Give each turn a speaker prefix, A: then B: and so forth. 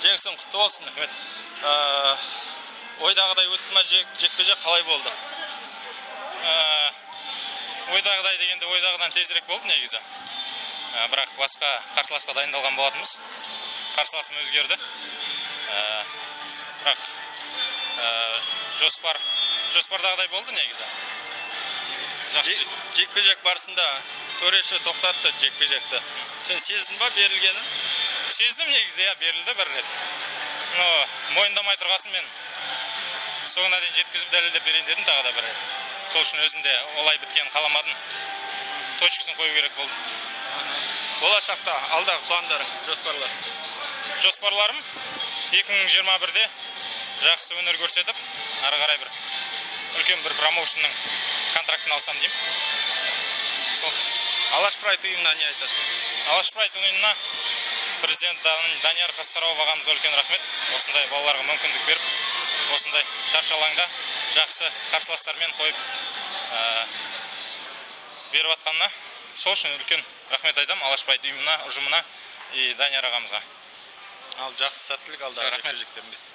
A: Жеңісің құтты болсын. Рахмет. Ойдағыдай өтті ма, жекпе-жек қалай болды?
B: Ойдағыдай дегенде ойдағыдан тезірек болды негізі. Бірақ басқа қарсыласқа дайындалған болатынбыз. Қарсыласым өзгерді. Бірақ жоспардағыдай болды негізі.
A: Жекпе-жек барысында төреші тоқтатты жекпе-жекті. Сен сездің ба берілгенін?
B: Сездім негізі, берілді бір рет. Мойындамай тұрғасын мен соңына дейін жеткізіп дәлелдеп берейін дедім тағы да бір рет. Сол үшін өзімде олай біткенін қаламадым. Точкасын қою керек болды.
A: Болашақта алдағы пландарың, жоспарлар?
B: Жоспарларым 2021-де жақсы өнер көрсетіп, ары қарай үлкен бір промоушнның контрактын алсам деймін. Сол.
A: Алаш Прайд ұйымына не айтасың?
B: Алаш Прайд ұйымына президент Данияр Қасқаров ағамыз үлкен рахмет. Осындай балаларға мүмкіндік беріп, осындай шаршы алаңда жақсы қарсыластармен қойып беріп атқанына сол үшін үлкен рахмет айтам Алаш Прайд ұйымына, ұжымына и Данияр ағамызға.
A: Ал жақсы сәттілік алдағы жекпе-жектерінде.